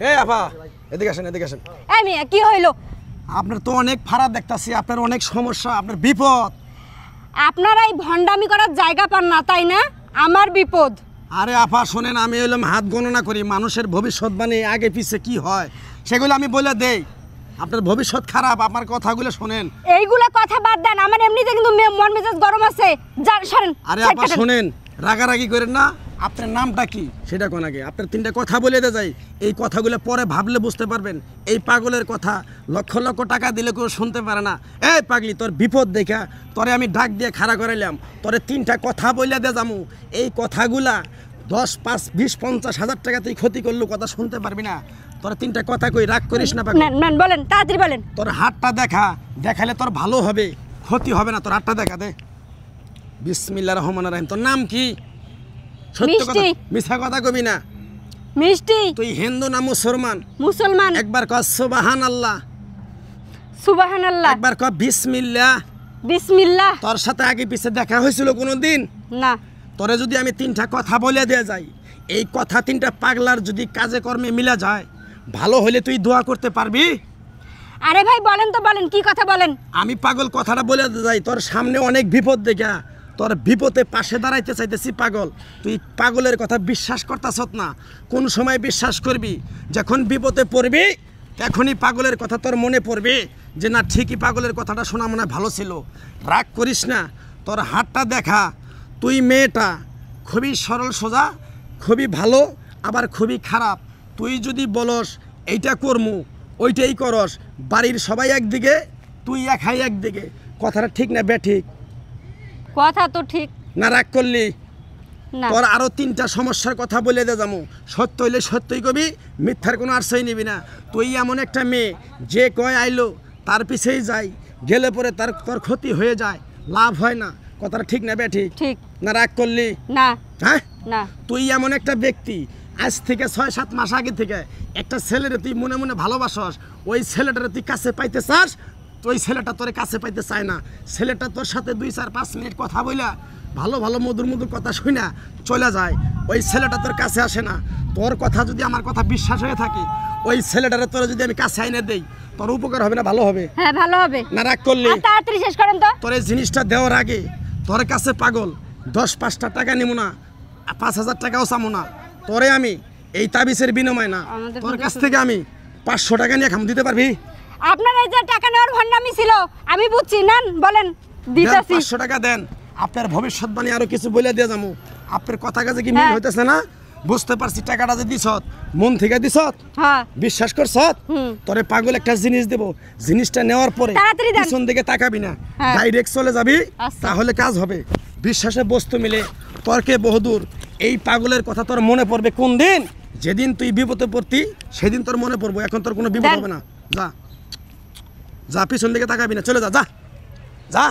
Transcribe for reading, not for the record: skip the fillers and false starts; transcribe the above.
এই আপা এদিকে আসেন এদিকে আসেন। এই মিয়া কি হইলো? আপনার তো অনেক ফারাক দেখতাছি, আপনার অনেক সমস্যা, আপনার বিপদ। আপনারা এই ভন্ডামি করার জায়গা পান না তাই না? আমার বিপদ। আরে আপা শোনেন, আমি হইলাম হাত গণনা করি মানুষের ভবিষ্যৎবাণী আগে পিছে কি হয় সেগুলো আমি বলে দেই। আপনার ভবিষ্যৎ খারাপ, আমার কথাগুলো শোনেন। এইগুলা কথা বাদ দেন, আমার এমনিতে কিন্তু মন মেজাজ গরম আছে। যান সরেন। আরে আপা শোনেন, রাগারাগি করেন না। আপনার নামটা কি সেটা কোন আগে আপনার তিনটা কথা বলে দে যাই। এই কথাগুলো পরে ভাবলে বুঝতে পারবেন। এই পাগলের কথা লক্ষ লক্ষ টাকা দিলে কেউ শুনতে পারে না। এই পাগলি, তোর বিপদ দেখা তোরে আমি ডাক দিয়ে খাড়া করাইলাম, তোরে তিনটা কথা বলে দে যামু। এই কথাগুলা 10, 5, 20, 50 হাজার টাকা তুই ক্ষতি করলো, কথা শুনতে পারবি না। তোর তিনটা কথা কই, রাগ করিস না পাগল। নেন বলেন, তাড়াতাড়ি বলেন। তোর হাতটা দেখা, দেখালে তোর ভালো হবে, ক্ষতি হবে না। তোর হাতটা দেখা দে। বিসমিল্লাহির রহমানির রহিম। তোর নাম কি? সত্য কথা, মিথ্যা কথা কবি না। মিষ্টি। তুই হিন্দু না মুসলমান? মুসলমান। একবার কর সুবহানাল্লাহ। সুবহানাল্লাহ। একবার কর বিসমিল্লাহ। বিসমিল্লাহ। তোর সাথে আগে পিছে দেখা হয়েছিল কোনোদিন? না। তোরে যদি আমি তিনটা কথা বলে দেয়া যাই, এই কথা তিনটা পাগলার যদি কাজে কর্মে মিলা যায়, ভালো হলে তুই দোয়া করতে পারবি? আরে ভাই বলেন তো, বলেন কি কথা বলেন। আমি পাগল কথাটা বলে যাই, তোর সামনে অনেক বিপদ দেখা তোর বিপদে পাশে দাঁড়াইতে চাইতেছি পাগল। তুই পাগলের কথা বিশ্বাস করতাছত না। কোন সময় বিশ্বাস করবি? যখন বিপদে পড়বি তখনই পাগলের কথা তোর মনে পড়বে যে না, ঠিকই পাগলের কথাটা শোনা মনে ভালো ছিল। রাগ করিস না। তোর হাতটা দেখা। তুই মেয়েটা খুবই সরল সোজা, খুবই ভালো, আবার খুবই খারাপ। তুই যদি বলস এইটা করমু, ওইটাই করস, বাড়ির সবাই একদিকে, তুই একাই একদিকে। কথাটা ঠিক না বেঠিক? কথা তো ঠিক না রাগ করলি? না। তোর আরো তিনটা সমস্যার কথা বলে দে যাবো। সত্য হইলে সত্যই কবি, মিথ্যার কোনো আশ্রয় নিবি না। তুই এমন একটা মেয়ে যে কয় আইলো তার পিছেই যাই, গেলে পরে তোর ক্ষতি হয়ে যায়, লাভ হয় না। কথাটা ঠিক না বেঠিক? ঠিক। না রাগ করলি? না। হ্যাঁ না। তুই এমন একটা ব্যক্তি, আজ থেকে 6-7 মাস আগে থেকে একটা ছেলেরে তুই মনে মনে ভালোবাসস, ওই ছেলেটারে তুই কাছে পাইতে চাস, ওই ছেলেটা তোর কাছে পাইতে চায় না। ছেলেটা তোর সাথে 2, 4, 5 মিনিট কথা বইলা ভালো ভালো মধুর মধুর কথা শুনা চলে যায়। ওই ছেলেটা তোর কাছে আসে না। তোর কথা যদি আমার কথা বিশ্বাস হয়ে থাকে, ওই ছেলেটারে তোর যদি আমি কাছে আইনে দেই, তোর উপকার হবে না ভালো হবে? হ্যাঁ ভালো হবে। না রাগ করলি? তাড়াতাড়ি শেষ করেন তো। তোর এই জিনিসটা দেওয়ার আগে তোর কাছে পাগল 10-5টা টাকা নিব না, 5,000 টাকাও চামো না। তোরে আমি এই তাবিজের বিনিময় না, তোর কাছ থেকে আমি 500 টাকা নিয়ে খাম, দিতে পারবি? আপনার এই যে টাকা নেওয়ার ভন্ডামি ছিল আমি বুঝছি। নেন বলেন, দিতেছি। 500 টাকা দেন। আপনার ভবিষ্যৎবাণী আরো কিছু বলে দিয়ে যাবো। আপনার কথা কাজে কি মিল হইতেছে না? বুঝতে পারছি। টাকাটা যে দিছত মন থেকে দিছত, হ্যাঁ বিশ্বাস করছত। তোরে পাগল একটা জিনিস দেব, জিনিসটা নেওয়ার পরে পিছন দিকে তাকাবি না, ডাইরেক্ট চলে যাবি, তাহলে কাজ হবে। বিশ্বাসে বস্তু মিলে, তর্কে বহুদূর। এই পাগলের কথা তোর মনে পড়বে কোন দিন? যেদিন তুই বিপদে পড়তি সেদিন তোর মনে পড়বো। এখন তোর কোনো বিপদ হবে না। যা যা, পিছন দিকে তাকাবি না, চলে যা, যা যা।